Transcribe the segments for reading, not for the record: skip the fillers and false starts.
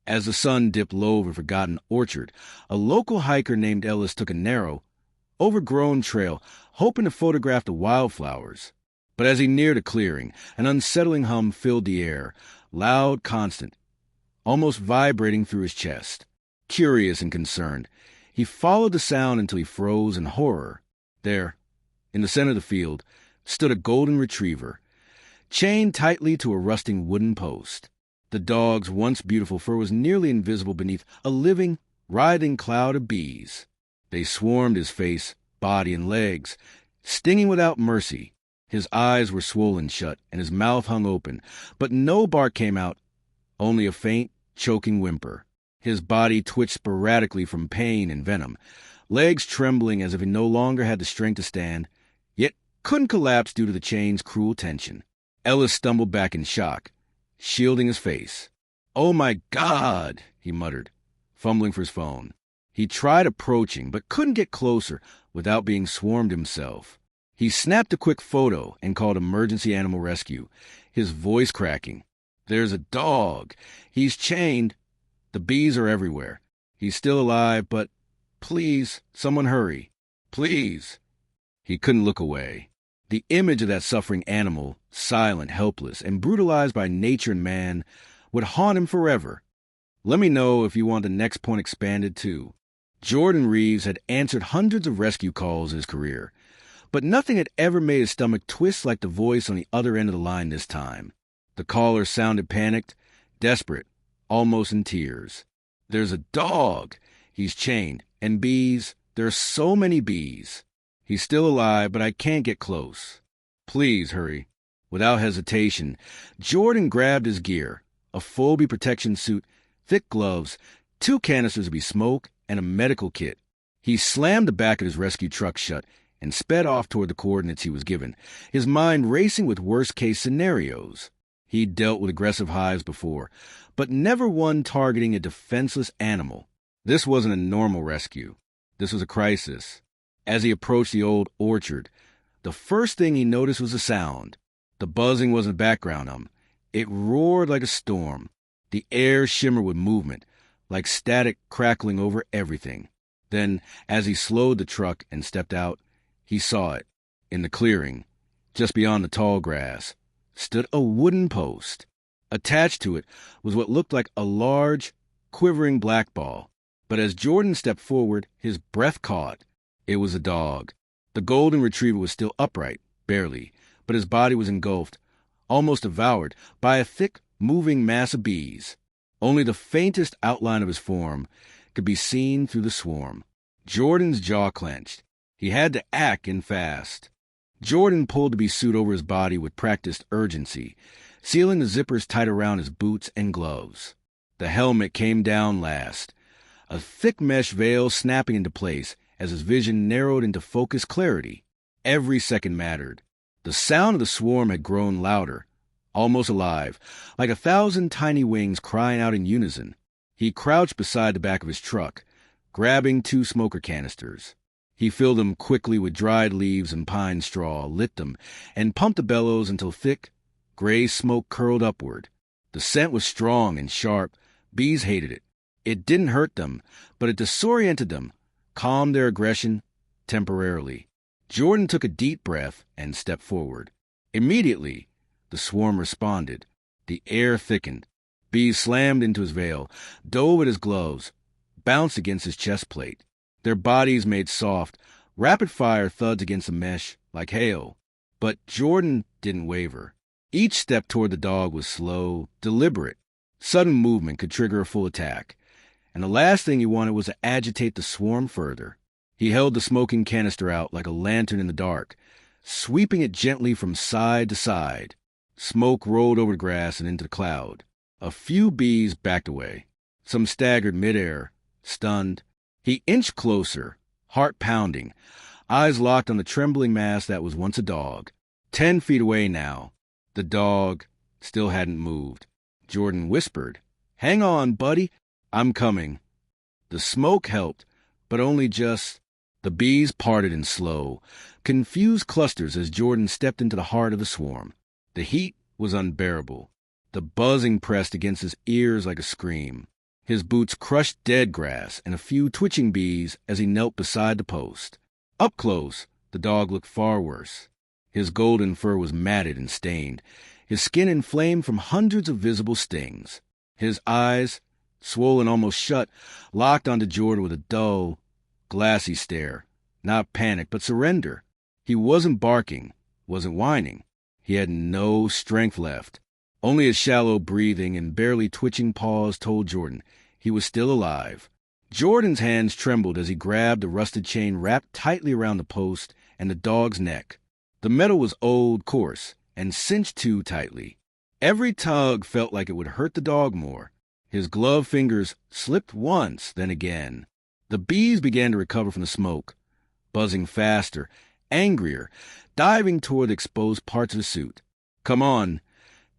As the sun dipped low over a forgotten orchard, a local hiker named Ellis took a narrow, overgrown trail, hoping to photograph the wildflowers. But as he neared a clearing, an unsettling hum filled the air, loud, constant, almost vibrating through his chest. Curious and concerned, he followed the sound until he froze in horror. There, in the center of the field, stood a golden retriever, chained tightly to a rusting wooden post. The dog's once beautiful fur was nearly invisible beneath a living, writhing cloud of bees. They swarmed his face, body, and legs, stinging without mercy. His eyes were swollen shut, and his mouth hung open, but no bark came out, only a faint, choking whimper. His body twitched sporadically from pain and venom, legs trembling as if he no longer had the strength to stand, yet couldn't collapse due to the chain's cruel tension. Ellis stumbled back in shock, shielding his face. "Oh my God," he muttered, fumbling for his phone. He tried approaching, but couldn't get closer without being swarmed himself. He snapped a quick photo and called emergency animal rescue, his voice cracking. "There's a dog. He's chained. The bees are everywhere. He's still alive, but please, someone hurry. Please." He couldn't look away. The image of that suffering animal, silent, helpless, and brutalized by nature and man, would haunt him forever. Let me know if you want the next point expanded, too. Jordan Reeves had answered hundreds of rescue calls in his career, but nothing had ever made his stomach twist like the voice on the other end of the line this time. The caller sounded panicked, desperate, almost in tears. "There's a dog. He's chained. And bees. There are so many bees. He's still alive, but I can't get close. Please hurry." Without hesitation, Jordan grabbed his gear, a full bee protection suit, thick gloves, 2 canisters of bee smoke, and a medical kit. He slammed the back of his rescue truck shut and sped off toward the coordinates he was given, his mind racing with worst-case scenarios. He'd dealt with aggressive hives before, but never one targeting a defenseless animal. This wasn't a normal rescue. This was a crisis. As he approached the old orchard, the first thing he noticed was a sound. The buzzing wasn't a background hum. It roared like a storm. The air shimmered with movement, like static crackling over everything. Then, as he slowed the truck and stepped out, he saw it. In the clearing, just beyond the tall grass, stood a wooden post. Attached to it was what looked like a large, quivering black ball. But as Jordan stepped forward, his breath caught. It was a dog. The golden retriever was still upright, barely, but his body was engulfed, almost devoured, by a thick, moving mass of bees. Only the faintest outline of his form could be seen through the swarm. Jordan's jaw clenched. He had to act and fast. Jordan pulled the bee suit over his body with practiced urgency, sealing the zippers tight around his boots and gloves. The helmet came down last, a thick mesh veil snapping into place as his vision narrowed into focused clarity. Every second mattered. The sound of the swarm had grown louder, almost alive, like 1,000 tiny wings crying out in unison. He crouched beside the back of his truck, grabbing 2 smoker canisters. He filled them quickly with dried leaves and pine straw, lit them, and pumped the bellows until thick, gray smoke curled upward. The scent was strong and sharp. Bees hated it. It didn't hurt them, but it disoriented them, calmed their aggression temporarily. Jordan took a deep breath and stepped forward. Immediately, the swarm responded. The air thickened. Bees slammed into his veil, dove at his gloves, bounced against his chest plate. Their bodies made soft, rapid-fire thuds against the mesh like hail. But Jordan didn't waver. Each step toward the dog was slow, deliberate. Sudden movement could trigger a full attack, and the last thing he wanted was to agitate the swarm further. He held the smoking canister out like a lantern in the dark, sweeping it gently from side to side. Smoke rolled over the grass and into the cloud. A few bees backed away. Some staggered midair, stunned. He inched closer, heart pounding, eyes locked on the trembling mass that was once a dog. 10 feet away now. The dog still hadn't moved. Jordan whispered, "Hang on, buddy. I'm coming." The smoke helped, but only just. The bees parted in slow, confused clusters as Jordan stepped into the heart of the swarm. The heat was unbearable. The buzzing pressed against his ears like a scream. His boots crushed dead grass and a few twitching bees as he knelt beside the post. Up close, the dog looked far worse. His golden fur was matted and stained, his skin inflamed from hundreds of visible stings. His eyes, swollen almost shut, locked onto Jordan with a dull, glassy stare. Not panic, but surrender. He wasn't barking, wasn't whining. He had no strength left. Only his shallow breathing and barely twitching paws told Jordan he was still alive. Jordan's hands trembled as he grabbed the rusted chain wrapped tightly around the post and the dog's neck. The metal was old, coarse, and cinched too tightly. Every tug felt like it would hurt the dog more. His gloved fingers slipped once, then again. The bees began to recover from the smoke, buzzing faster, angrier, diving toward the exposed parts of the suit. "Come on,"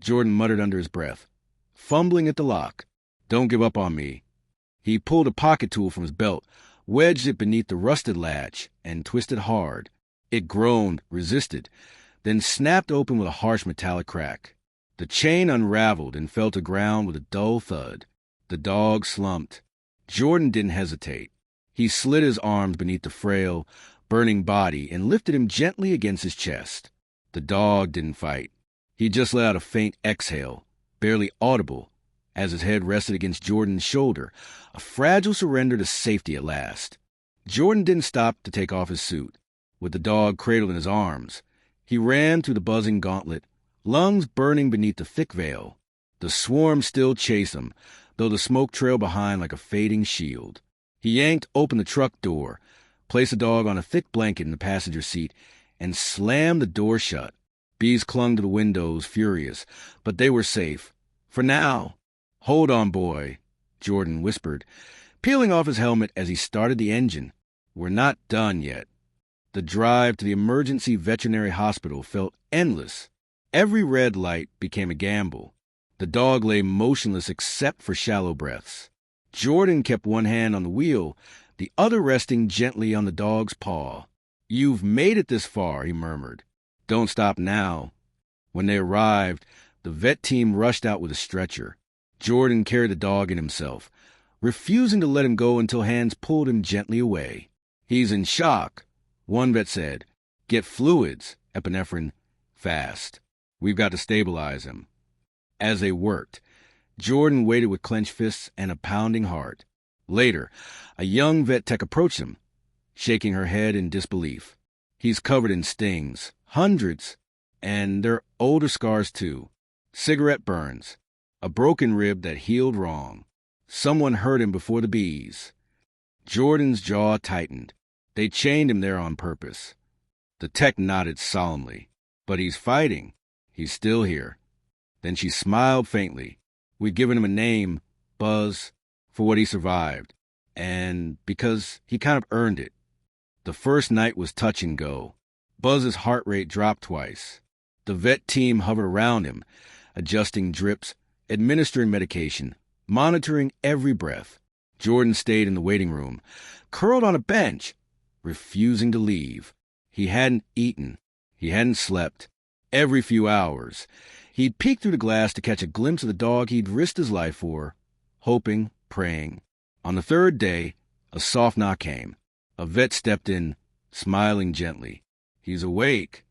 Jordan muttered under his breath, fumbling at the lock. "Don't give up on me." He pulled a pocket tool from his belt, wedged it beneath the rusted latch, and twisted hard. It groaned, resisted, then snapped open with a harsh metallic crack. The chain unraveled and fell to ground with a dull thud. The dog slumped. Jordan didn't hesitate. He slid his arms beneath the frail, burning body and lifted him gently against his chest. The dog didn't fight. He just let out a faint exhale, barely audible, as his head rested against Jordan's shoulder, a fragile surrender to safety at last. Jordan didn't stop to take off his suit. With the dog cradled in his arms, he ran through the buzzing gauntlet, lungs burning beneath the thick veil. The swarm still chased him, though the smoke trailed behind like a fading shield. He yanked open the truck door, placed the dog on a thick blanket in the passenger seat, and slammed the door shut. Bees clung to the windows, furious, but they were safe. For now. "Hold on, boy," Jordan whispered, peeling off his helmet as he started the engine. "We're not done yet." The drive to the emergency veterinary hospital felt endless. Every red light became a gamble. The dog lay motionless except for shallow breaths. Jordan kept one hand on the wheel, the other resting gently on the dog's paw. "You've made it this far," he murmured. "Don't stop now." When they arrived, the vet team rushed out with a stretcher. Jordan carried the dog in himself, refusing to let him go until hands pulled him gently away. "He's in shock," one vet said. "Get fluids, epinephrine, fast. We've got to stabilize him." As they worked, Jordan waited with clenched fists and a pounding heart. Later, a young vet tech approached him, shaking her head in disbelief. "He's covered in stings, hundreds, and they're older scars too. Cigarette burns, a broken rib that healed wrong. Someone hurt him before the bees." Jordan's jaw tightened. They chained him there on purpose. The tech nodded solemnly. "But he's fighting. He's still here." Then she smiled faintly. "We've given him a name, Buzz, for what he survived, and because he kind of earned it." The first night was touch and go. Buzz's heart rate dropped twice. The vet team hovered around him, adjusting drips, administering medication, monitoring every breath. Jordan stayed in the waiting room, curled on a bench, refusing to leave. He hadn't eaten. He hadn't slept. Every few hours, he'd peek through the glass to catch a glimpse of the dog he'd risked his life for, hoping, praying. On the third day, a soft knock came. A vet stepped in, smiling gently. "He's awake."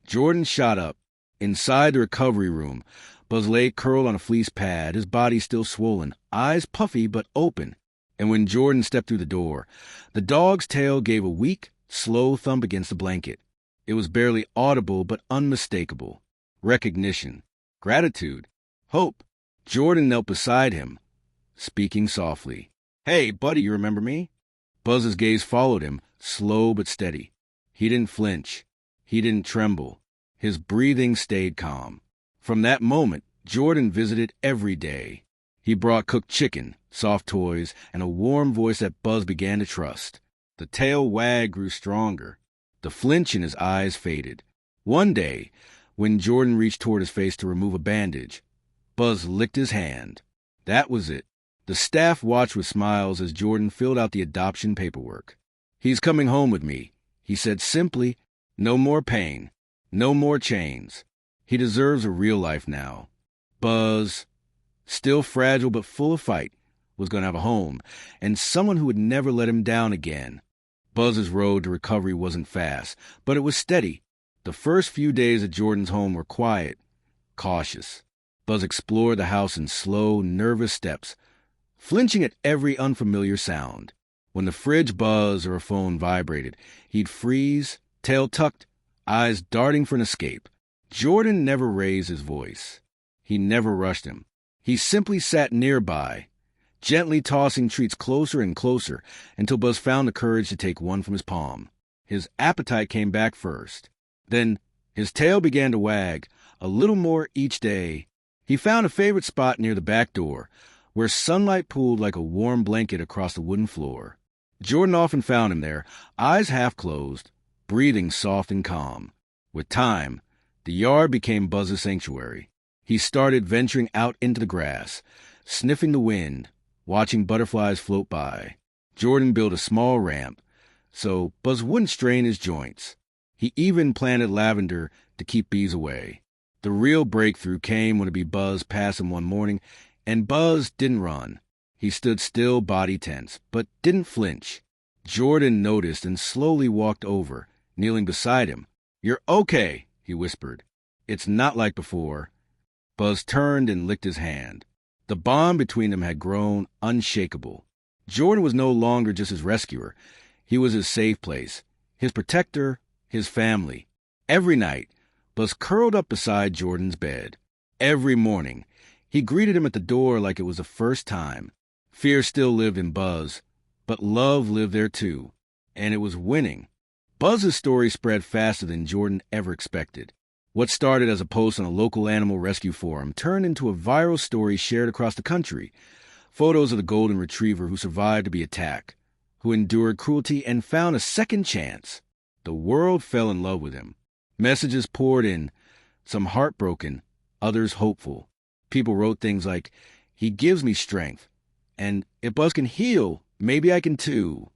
Jordan shot up. Inside the recovery room, Buzz lay curled on a fleece pad, his body still swollen, eyes puffy but open. And when Jordan stepped through the door, the dog's tail gave a weak, slow thump against the blanket. It was barely audible but unmistakable. Recognition, gratitude, hope. Jordan knelt beside him, speaking softly. "Hey, buddy, you remember me?" Buzz's gaze followed him, slow but steady. He didn't flinch. He didn't tremble. His breathing stayed calm. From that moment, Jordan visited every day. He brought cooked chicken, soft toys, and a warm voice that Buzz began to trust. The tail wag grew stronger. The flinch in his eyes faded. One day, when Jordan reached toward his face to remove a bandage, Buzz licked his hand. That was it. The staff watched with smiles as Jordan filled out the adoption paperwork. "He's coming home with me," he said simply. "No more pain. No more chains. He deserves a real life now." Buzz, still fragile but full of fight, was going to have a home, and someone who would never let him down again. Buzz's road to recovery wasn't fast, but it was steady. The first few days at Jordan's home were quiet, cautious. Buzz explored the house in slow, nervous steps, flinching at every unfamiliar sound. When the fridge buzzed or a phone vibrated, he'd freeze, tail tucked, eyes darting for an escape. Jordan never raised his voice. He never rushed him. He simply sat nearby, gently tossing treats closer and closer until Buzz found the courage to take one from his palm. His appetite came back first. Then his tail began to wag, a little more each day. He found a favorite spot near the back door, where sunlight pooled like a warm blanket across the wooden floor. Jordan often found him there, eyes half closed, breathing soft and calm. With time, the yard became Buzz's sanctuary. He started venturing out into the grass, sniffing the wind, watching butterflies float by. Jordan built a small ramp, so Buzz wouldn't strain his joints. He even planted lavender to keep bees away. The real breakthrough came when a bee buzzed past him one morning, and Buzz didn't run. He stood still, body tense, but didn't flinch. Jordan noticed and slowly walked over, kneeling beside him. "You're okay," he whispered. "It's not like before." Buzz turned and licked his hand. The bond between them had grown unshakable. Jordan was no longer just his rescuer. He was his safe place, his protector, his family. Every night, Buzz curled up beside Jordan's bed. Every morning, he greeted him at the door like it was the first time. Fear still lived in Buzz, but love lived there too, and it was winning. Buzz's story spread faster than Jordan ever expected. What started as a post on a local animal rescue forum turned into a viral story shared across the country. Photos of the golden retriever who survived to be attacked, who endured cruelty and found a second chance. The world fell in love with him. Messages poured in, some heartbroken, others hopeful. People wrote things like, "He gives me strength," and "If Buzz can heal, maybe I can too."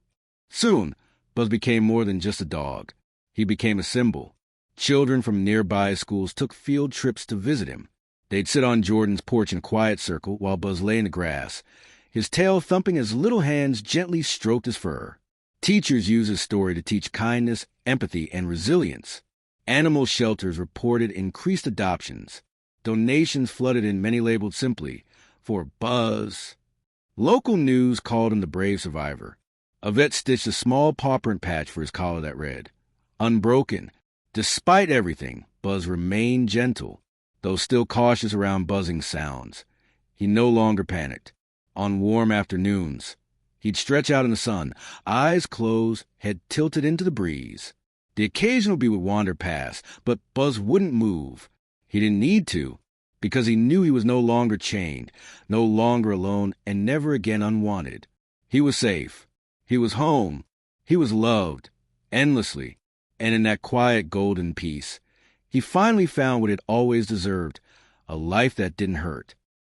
Soon, Buzz became more than just a dog. He became a symbol. Children from nearby schools took field trips to visit him. They'd sit on Jordan's porch in a quiet circle while Buzz lay in the grass, his tail thumping as little hands gently stroked his fur. Teachers used his story to teach kindness, empathy, and resilience. Animal shelters reported increased adoptions. Donations flooded in, many labeled simply, "For Buzz." Local news called him the brave survivor. A vet stitched a small paw print patch for his collar that read, "Unbroken. Despite everything, Buzz remained gentle, though still cautious around buzzing sounds. He no longer panicked. On warm afternoons, he'd stretch out in the sun, eyes closed, head tilted into the breeze. The occasional bee would wander past, but Buzz wouldn't move. He didn't need to, because he knew he was no longer chained, no longer alone, and never again unwanted. He was safe. He was home. He was loved, endlessly. And in that quiet golden peace, he finally found what he'd always deserved, a life that didn't hurt.